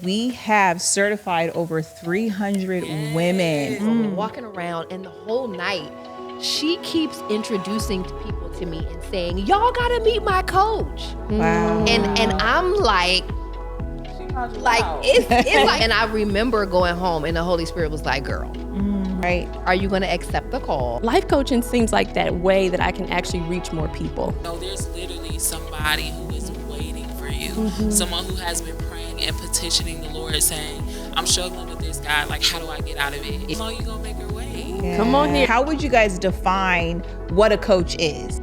we have certified over 300 women. Walking around, and the whole night, she keeps introducing people to me and saying, "Y'all gotta meet my coach." Wow. And I'm like it's like, and I remember going home, and the Holy Spirit was like, "Girl, Right. are you gonna accept the call?" Life coaching seems like that way that I can actually reach more people. No, there's literally somebody who is waiting for you. Someone who has been praying and petitioning the Lord, saying, "I'm struggling with this, God. Like, how do I get out of it?" If you gonna make your way. Yeah. Come on here. How would you guys define what a coach is?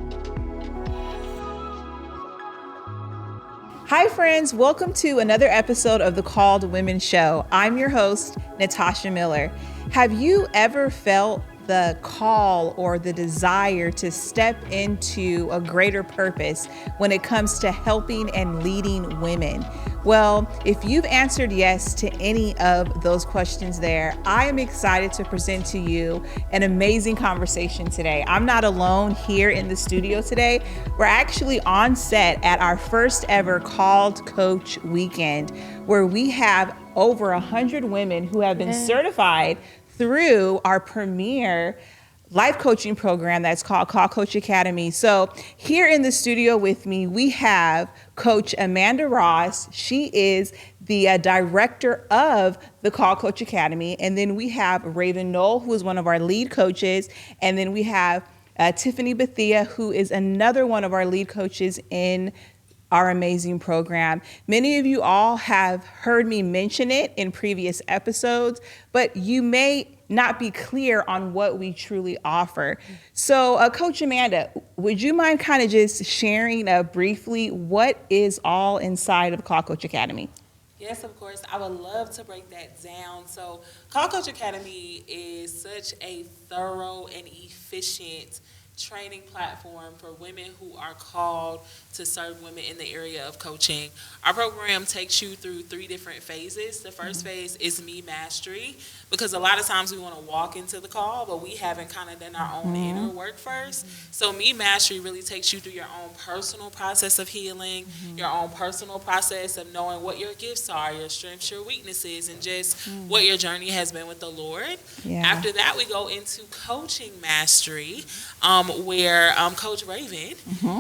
Hi, friends. Welcome to another episode of the Called Women Show. I'm your host, Natasha Miller. Have you ever felt the call or the desire to step into a greater purpose when it comes to helping and leading women? Well, if you've answered yes to any of those questions there, I am excited to present to you an amazing conversation today. I'm not alone here in the studio today. We're actually on set at our first ever Called Coach Weekend, where we have over 100 women who have been certified through our premier life coaching program that's called Call Coach Academy. So here in the studio with me, we have Coach Amanda Ross. She is the director of the Call Coach Academy. And then we have Raven Knoll, who is one of our lead coaches. And then we have Tiffany Bethia, who is another one of our lead coaches in our amazing program. Many of you all have heard me mention it in previous episodes, but you may not be clear on what we truly offer. So Coach Amanda, would you mind kind of just sharing briefly what is all inside of Call Coach Academy? Yes, of course. I would love to break that down. So Call Coach Academy is such a thorough and efficient training platform for women who are called to serve women in the area of coaching. Our program takes you through 3 different phases. The first phase is Me Mastery, because a lot of times we want to walk into the call, but we haven't kind of done our own inner work first. So Me Mastery really takes you through your own personal process of healing, your own personal process of knowing what your gifts are, your strengths, your weaknesses, and just what your journey has been with the Lord. Yeah. After that, we go into Coaching Mastery, where Coach Raven,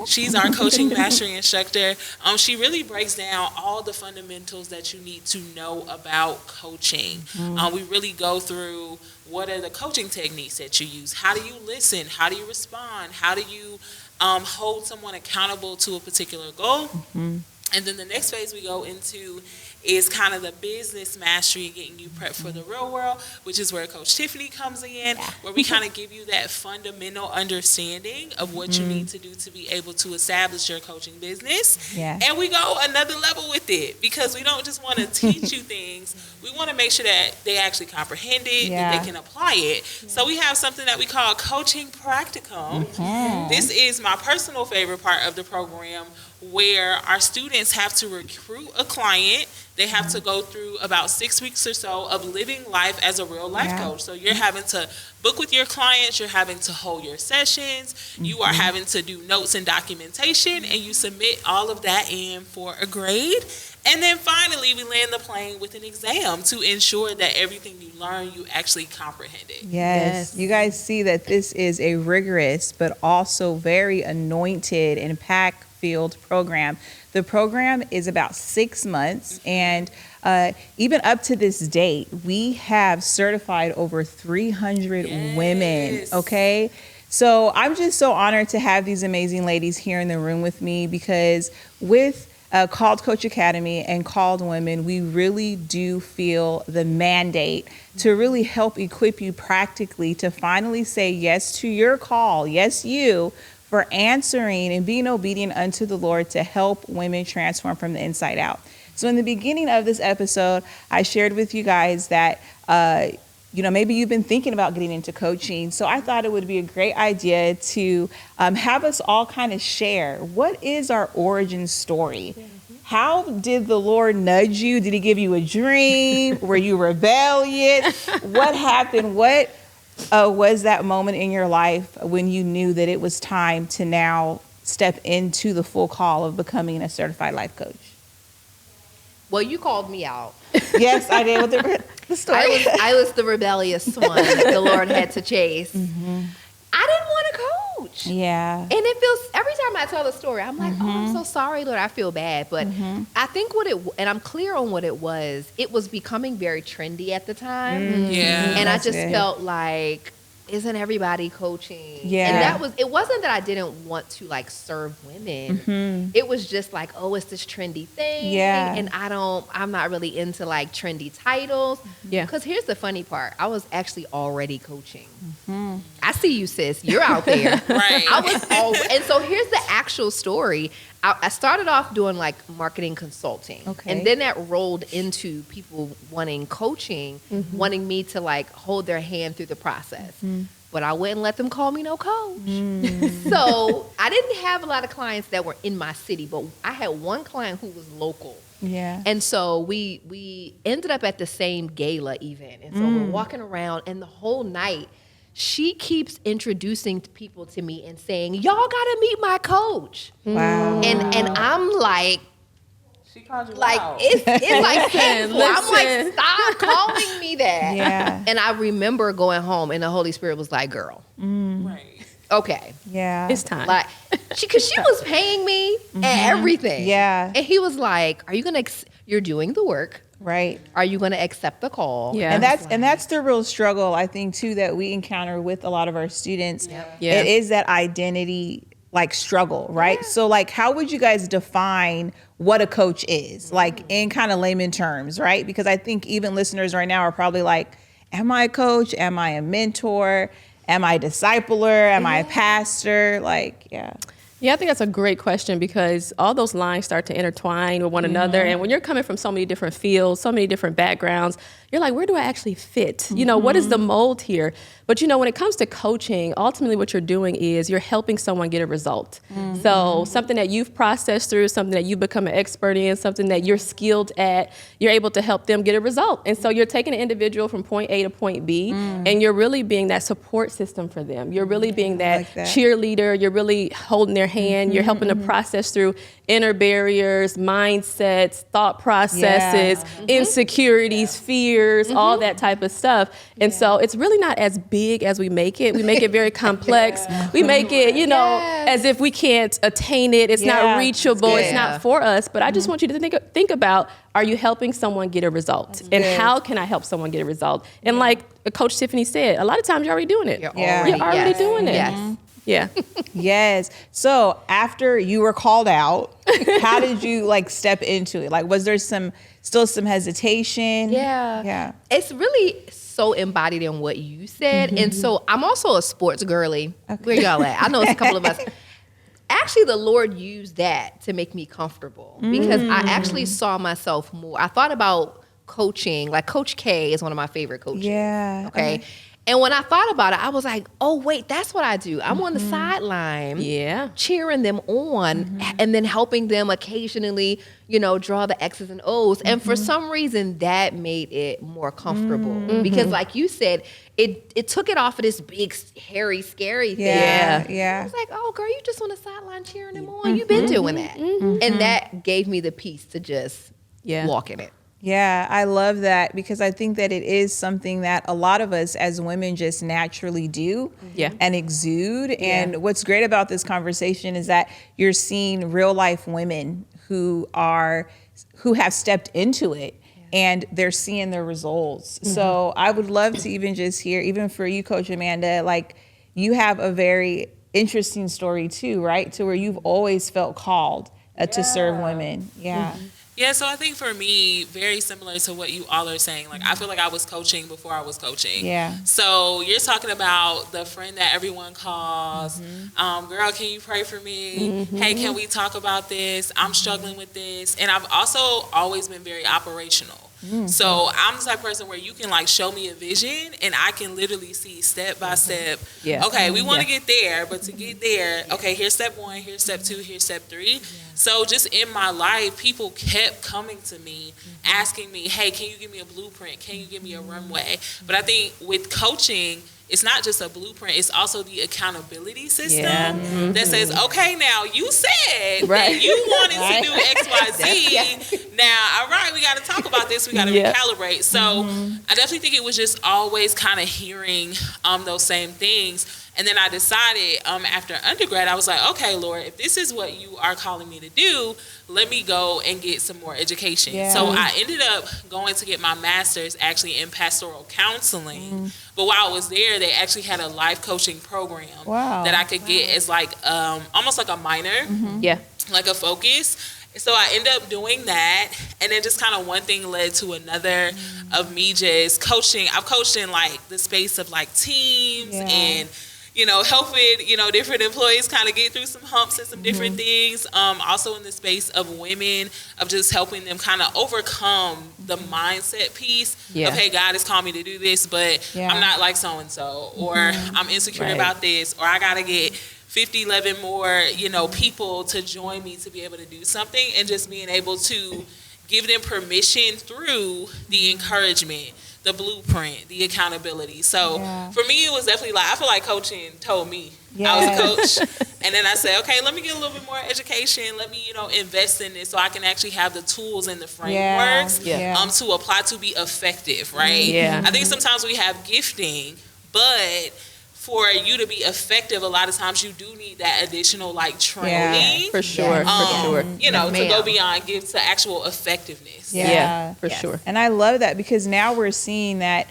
she's our Coaching Mastery instructor. She really breaks down all the fundamentals that you need to know about coaching. We really go through what are the coaching techniques that you use. How do you listen? How do you respond? How do you hold someone accountable to a particular goal? And then the next phase we go into is kind of the business mastery, getting you prepped for the real world, which is where Coach Tiffany comes in, where we kind of give you that fundamental understanding of what you need to do to be able to establish your coaching business. Yeah. And we go another level with it, because we don't just want to teach you things. We want to make sure that they actually comprehend it, that they can apply it. So we have something that we call Coaching Practicum. This is my personal favorite part of the program, where our students have to recruit a client. They have to go through about 6 weeks or so of living life as a real life coach. So you're having to book with your clients, you're having to hold your sessions, you are having to do notes and documentation, and you submit all of that in for a grade. And then finally, we land the plane with an exam to ensure that everything you learn, you actually comprehend it. Yes. You guys see that this is a rigorous, but also very anointed and pack-filled program. The program is about 6 months, and even up to this date, we have certified over 300 women, okay? So I'm just so honored to have these amazing ladies here in the room with me, because with Called Coach Academy and Called Women, we really do feel the mandate to really help equip you practically to finally say yes to your call, yes you, for answering and being obedient unto the Lord to help women transform from the inside out. So in the beginning of this episode, I shared with you guys that, maybe you've been thinking about getting into coaching. So I thought it would be a great idea to have us all kind of share, what is our origin story? How did the Lord nudge you? Did he give you a dream? Were you rebellious? What happened? What was that moment in your life when you knew that it was time to now step into the full call of becoming a certified life coach? Well, you called me out. Yes, I did with the story. I was the rebellious one the Lord had to chase. I didn't want to coach. Yeah. And it feels, every time I tell the story, I'm like, oh, I'm so sorry, Lord. I feel bad. But I think and I'm clear on what it was becoming very trendy at the time. Yeah. And I just felt like, isn't everybody coaching? Yeah. And it wasn't that I didn't want to like serve women. It was just like, oh, it's this trendy thing. Yeah. And I'm not really into like trendy titles. Yeah. Because here's the funny part. I was actually already coaching. I see you, sis. You're out there. Right. And so here's the actual story. I started off doing like marketing consulting. Okay. And then that rolled into people wanting coaching, wanting me to like hold their hand through the process. But I wouldn't let them call me no coach. So I didn't have a lot of clients that were in my city, but I had one client who was local. Yeah. And so we ended up at the same gala event. And so we're walking around, and the whole night, she keeps introducing people to me and saying, y'all gotta meet my coach. Wow. And I'm like, She called you like out. it's like painful. I'm listen. like, stop calling me that. Yeah. And I remember going home, and the Holy Spirit was like, girl, Right. okay. Yeah. It's time. Like, because she was paying me and everything. Yeah. And he was like, are you gonna, you're doing the work. Right. Are you gonna accept the call? Yeah. And that's the real struggle, I think, too, that we encounter with a lot of our students. Yeah. It is that identity like struggle, right? Yeah. So like, how would you guys define what a coach is, like in kind of layman terms, right? Because I think even listeners right now are probably like, am I a coach? Am I a mentor? Am I a discipler? Am I a pastor? Like, yeah. Yeah, I think that's a great question because all those lines start to intertwine with one another. And when you're coming from so many different fields, so many different backgrounds, you're like, where do I actually fit? You know, what is the mold here? But, you know, when it comes to coaching, ultimately what you're doing is you're helping someone get a result. So something that you've processed through, something that you've become an expert in, something that you're skilled at, you're able to help them get a result. And so you're taking an individual from point A to point B, and you're really being that support system for them. You're really being that, cheerleader. You're really holding their hand. You're helping to process through inner barriers, mindsets, thought processes, insecurities, fears, all that type of stuff. And so it's really not as big as we make it. We make it very complex. We make it, you know, as if we can't attain it. It's not reachable. It's not for us. But I just want you to think about, are you helping someone get a result? And how can I help someone get a result? And like Coach Tiffany said, a lot of times you're already doing it. You're already doing it. Yes. Yeah. Yes. So after you were called out, how did you like step into it? Like, was there still some hesitation? Yeah. Yeah. It's really so embodied in what you said. And so I'm also a sports girly. Where y'all at? I know it's a couple of us. Actually, the Lord used that to make me comfortable because I actually saw myself more. I thought about coaching, like Coach K is one of my favorite coaches. Yeah. Okay. And when I thought about it, I was like, oh, wait, that's what I do. I'm on the sideline cheering them on and then helping them occasionally, you know, draw the X's and O's. And for some reason, that made it more comfortable. Because like you said, it took it off of this big, hairy, scary thing. Yeah. I was like, oh, girl, you just on the sideline cheering them on. You've been doing that. And that gave me the peace to just walk in it. Yeah, I love that because I think that it is something that a lot of us as women just naturally do and exude. And what's great about this conversation is that you're seeing real life women who have stepped into it and they're seeing their results. So I would love to even just hear, even for you, Coach Amanda, like you have a very interesting story too, right? To where you've always felt called to serve women. Yeah. Yeah, so I think for me, very similar to what you all are saying. Like, I feel like I was coaching before I was coaching. Yeah. So you're talking about the friend that everyone calls. Girl, can you pray for me? Hey, can we talk about this? I'm struggling with this. And I've also always been very operational. So I'm the type of person where you can like show me a vision and I can literally see step by step. Okay, we want to get there, but to get there, okay, here's step 1, here's step 2, here's step 3. So just in my life, people kept coming to me, asking me, hey, can you give me a blueprint? Can you give me a runway? But I think with coaching, it's not just a blueprint, it's also the accountability system that says, okay, now you said that you wanted to do X, Y, Z. Now, all right, we got to talk about this. We got to recalibrate. So I definitely think it was just always kind of hearing those same things. And then I decided after undergrad, I was like, okay, Lord, if this is what you are calling me to do, let me go and get some more education. Yeah. So I ended up going to get my master's actually in pastoral counseling. But while I was there, they actually had a life coaching program that I could get as like almost like a minor, like a focus. So I ended up doing that, and then just kind of one thing led to another of me just coaching. I've coached in like the space of like teams and, you know, helping, you know, different employees kind of get through some humps and some different things. Also in the space of women, of just helping them kind of overcome the mindset piece of, hey, God has called me to do this, but I'm not like so-and-so, or I'm insecure about this, or I got to get 50, 11 more, you know, people to join me to be able to do something, and just being able to give them permission through the encouragement, the blueprint, the accountability. So for me, it was definitely like, I feel like coaching told me I was a coach. And then I said, okay, let me get a little bit more education. Let me, you know, invest in this so I can actually have the tools and the frameworks to apply to be effective, right? I think sometimes we have gifting, but for you to be effective, a lot of times you do need that additional like training. For sure. You know, to go beyond, give to actual effectiveness. For sure. And I love that, because now we're seeing that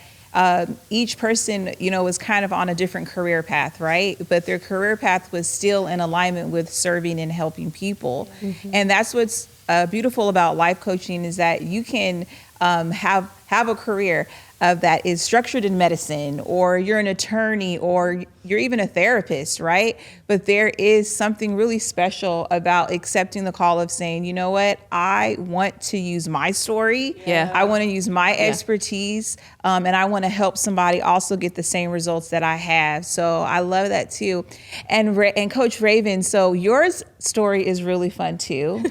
each person, you know, is kind of on a different career path, right? But their career path was still in alignment with serving and helping people. And that's what's beautiful about life coaching, is that you can have a career that is structured in medicine, or you're an attorney, or you're even a therapist, right? But there is something really special about accepting the call of saying, you know what, I want to use my story. I want to use my expertise, and I want to help somebody also get the same results that I have. So I love that too. And Coach Raven, so your story is really fun too,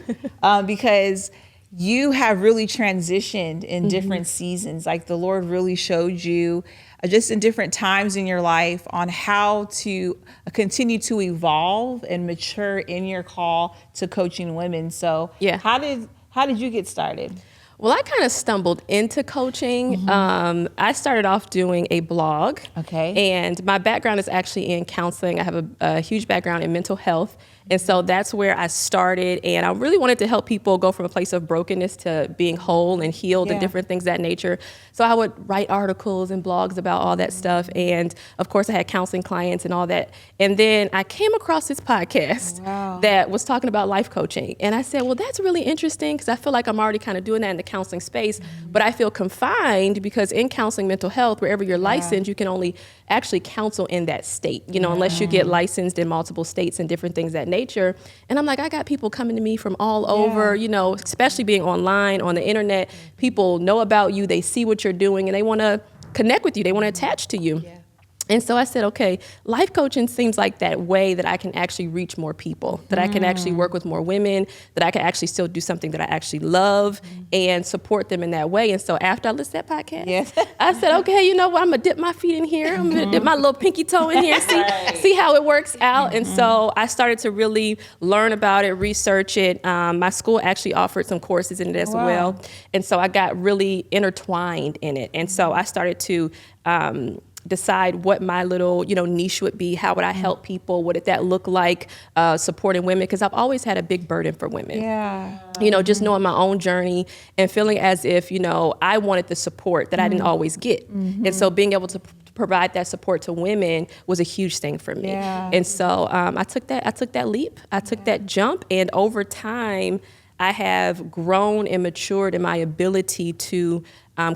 because you have really transitioned in different seasons. Like the Lord really showed you just in different times in your life on how to continue to evolve and mature in your call to coaching women. So how did you get started? Well, I kind of stumbled into coaching. I started off doing a blog. And my background is actually in counseling. I have a huge background in mental health. And so that's where I started. And I really wanted to help people go from a place of brokenness to being whole and healed and different things of that nature. So I would write articles and blogs about all that stuff. And of course, I had counseling clients and all that. And then I came across this podcast that was talking about life coaching. And I said, well, that's really interesting, because I feel like I'm already kind of doing that in the counseling space. But I feel confined, because in counseling mental health, wherever you're licensed, you can only actually counsel in that state, you know, unless you get licensed in multiple states and different things of that nature. And I'm like, I got people coming to me from all over, you know, especially being online, on the internet. People know about you, they see what you're doing, and they want to connect with you, they want to attach to you. And so I said, okay, life coaching seems like that way that I can actually reach more people, that I can actually work with more women, that I can actually still do something that I actually love and support them in that way. And so after I listened to that podcast, I said, okay, you know what, I'm gonna dip my feet in here. I'm gonna dip my little pinky toe in here, see how it works out. And so I started to really learn about it, research it. My school actually offered some courses in it as well. And so I got really intertwined in it. And so I started to decide what my little, you know, niche would be. How would I help people? What did that look like? Supporting women, because I've always had a big burden for women. You know, just knowing my own journey and feeling as if, you know, I wanted the support that I didn't always get. And so being able to provide that support to women was a huge thing for me. And so I took that leap. I took that jump, and over time I have grown and matured in my ability to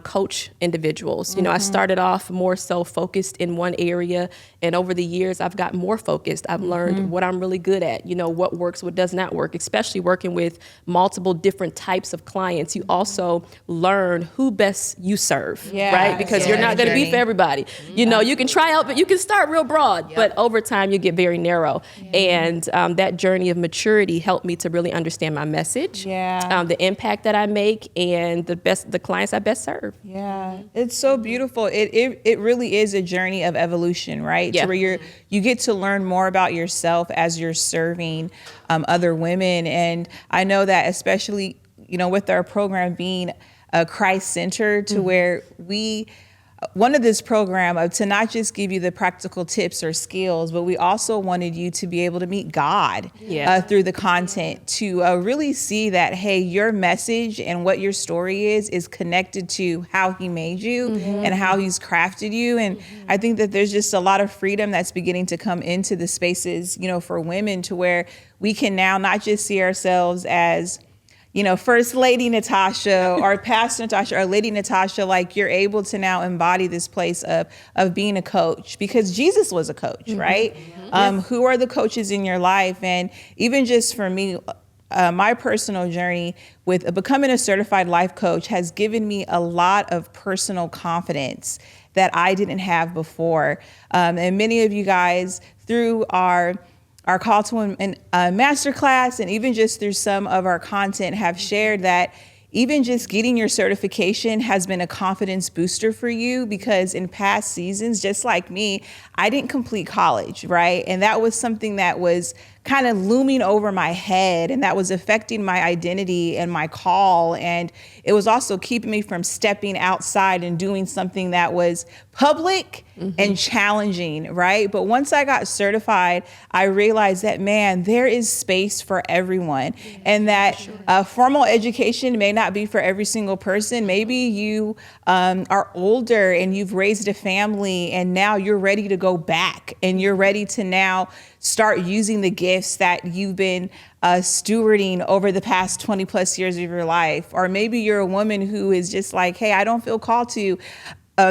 coach individuals. You know, I started off more so focused in one area, and over the years I've got more focused. I've learned what I'm really good at, you know, what works, what does not work, especially working with multiple different types of clients. You also learn who best you serve, right? Because you're not going to be for everybody. You know, you can try out, but you can start real broad, but over time you get very narrow. And that journey of maturity helped me to really understand my message, the impact that I make, and the clients I best serve. serve. Yeah, it's so beautiful. It really is a journey of evolution, right? Yeah. To where you get to learn more about yourself as you're serving other women. And I know that especially, with our program being Christ-centered, to where we wanted this program to not just give you the practical tips or skills, but we also wanted you to be able to meet God through the content, to really see that, hey, your message and what your story is connected to how he made you and how he's crafted you. And I think that there's just a lot of freedom that's beginning to come into the spaces, for women, to where we can now not just see ourselves as First Lady Natasha or Pastor Natasha or Lady Natasha. Like, you're able to now embody this place of being a coach, because Jesus was a coach, right? Who are the coaches in your life? And even just for me, my personal journey with becoming a certified life coach has given me a lot of personal confidence that I didn't have before. And many of you guys, through our Call to Women masterclass, and even just through some of our content, have shared that even just getting your certification has been a confidence booster for you, because in past seasons, just like me, I didn't complete college, right? And that was something that was kind of looming over my head, and that was affecting my identity and my call. And it was also keeping me from stepping outside and doing something that was public and challenging, right? But once I got certified, I realized that, man, there is space for everyone, and that formal education may not be for every single person. Maybe you are older and you've raised a family, and now you're ready to go back, and you're ready to now start using the gifts that you've been stewarding over the past 20 plus years of your life. Or maybe you're a woman who is just like, hey, I don't feel called to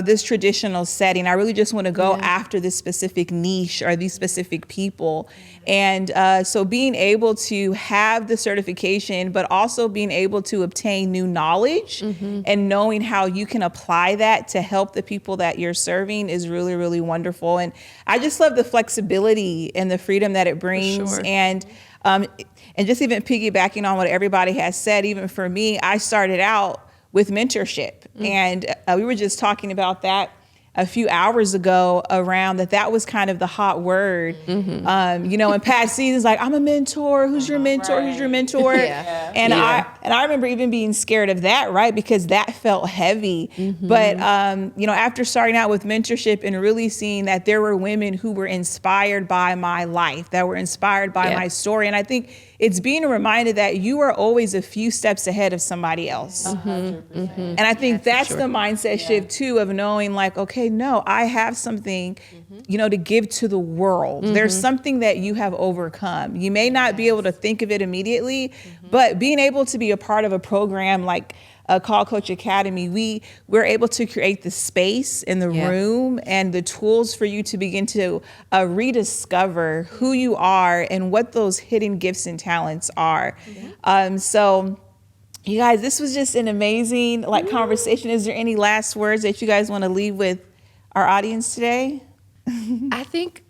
this traditional setting. I really just want to go after this specific niche or these specific people. And so being able to have the certification, but also being able to obtain new knowledge and knowing how you can apply that to help the people that you're serving is really, really wonderful. And I just love the flexibility and the freedom that it brings. And just even piggybacking on what everybody has said, even for me, I started out with mentorship. And we were just talking about that a few hours ago, around that was kind of the hot word. In past seasons, like, I'm a mentor. Who's your mentor? Right. Who's your mentor? And I remember even being scared of that, right? Because that felt heavy. But after starting out with mentorship and really seeing that there were women who were inspired by my life, that were inspired by my story. And I think it's being reminded that you are always a few steps ahead of somebody else. And I think that's the mindset shift too, of knowing, like, okay, no, I have something, to give to the world. There's something that you have overcome. You may not be able to think of it immediately, but being able to be a part of a program like Call Coach Academy, we're able to create the space in the room and the tools for you to begin to rediscover who you are and what those hidden gifts and talents are. So you guys, this was just an amazing conversation. Is there any last words that you guys want to leave with our audience today? I think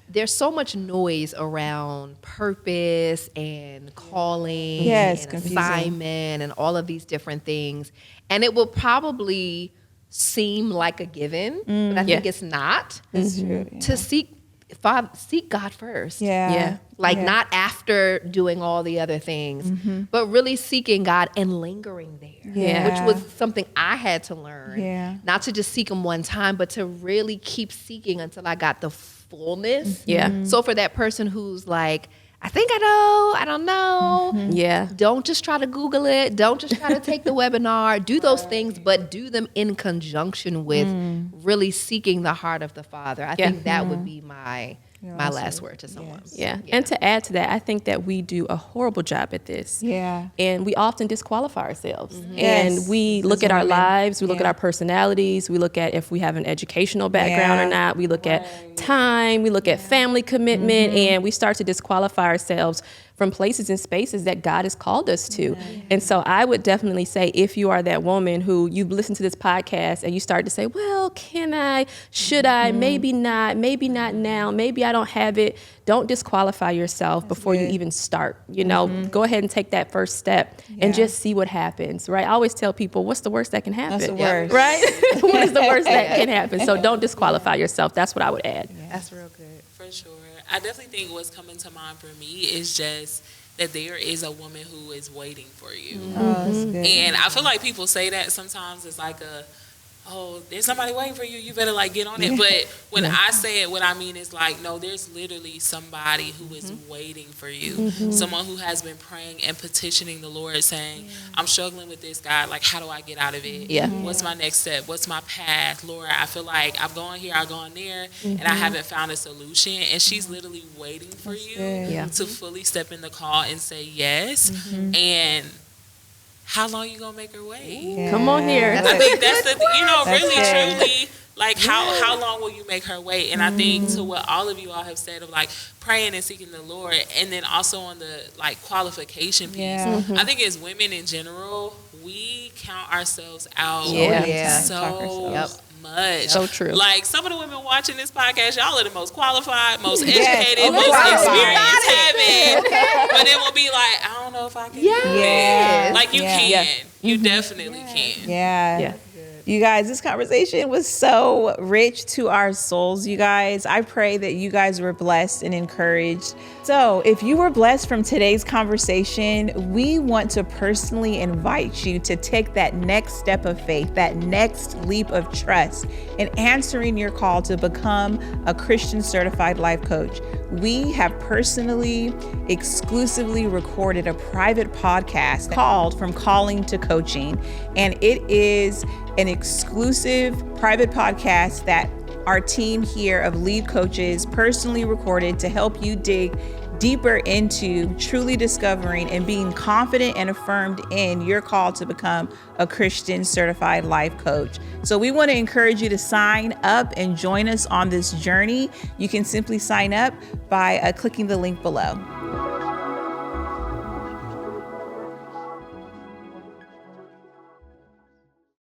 there's so much noise around purpose and calling and assignment and all of these different things. And it will probably seem like a given, but I think it's not. That's true. To seek God first. Not after doing all the other things, but really seeking God and lingering there, which was something I had to learn. Not to just seek him one time, but to really keep seeking until I got the fullness. So for that person who's like, I think I know, I don't know. Don't just try to Google it. Don't just try to take the webinar. Do those things, but do them in conjunction with really seeking the heart of the Father. I think that would be my last word to someone. And to add to that, I think that we do a horrible job at this. And we often disqualify ourselves. And we look at our lives, we look at our personalities, we look at if we have an educational background or not, we look at time, we look at family commitment, and we start to disqualify ourselves from places and spaces that God has called us to. And so I would definitely say, if you are that woman who you listen to this podcast and you start to say, well, can I, should I, maybe not now, maybe I don't have it. Don't disqualify yourself before you even start. You know, go ahead and take that first step and just see what happens, right? I always tell people, what's the worst that can happen? That's the worst. Right? What is the worst that can happen? So don't disqualify yourself. That's what I would add. That's real good. For sure. I definitely think what's coming to mind for me is just that there is a woman who is waiting for you. Oh, that's good. And I feel like people say that sometimes it's like oh, there's somebody waiting for you. You better like get on it. But when I say it, what I mean is like, no, there's literally somebody who is waiting for you. Someone who has been praying and petitioning the Lord saying, I'm struggling with this, God. Like, how do I get out of it? What's my next step? What's my path? Lord, I feel like I've gone here, I've gone there, and I haven't found a solution. And she's literally waiting for you to fully step in the call and say yes. And how long you gonna make her wait? Come on here. I think that's the, really, truly, like how long will you make her wait? And I think to what all of you all have said of like praying and seeking the Lord, and then also on the like qualification piece. I think as women in general, we count ourselves out so much. So true. Like some of the women watching this podcast, y'all are the most qualified, most educated, most experienced having. But then we'll be like, I don't know if I can do it. Like you can. You definitely can. Yeah. You guys, this conversation was so rich to our souls, you guys. I pray that you guys were blessed and encouraged. So if you were blessed from today's conversation, we want to personally invite you to take that next step of faith, that next leap of trust in answering your call to become a Christian certified life coach. We have personally, exclusively recorded a private podcast called From Calling to Coaching, and it is an exclusive private podcast that our team here of lead coaches personally recorded to help you dig deeper into truly discovering and being confident and affirmed in your call to become a Christian certified life coach. So we want to encourage you to sign up and join us on this journey. You can simply sign up by clicking the link below.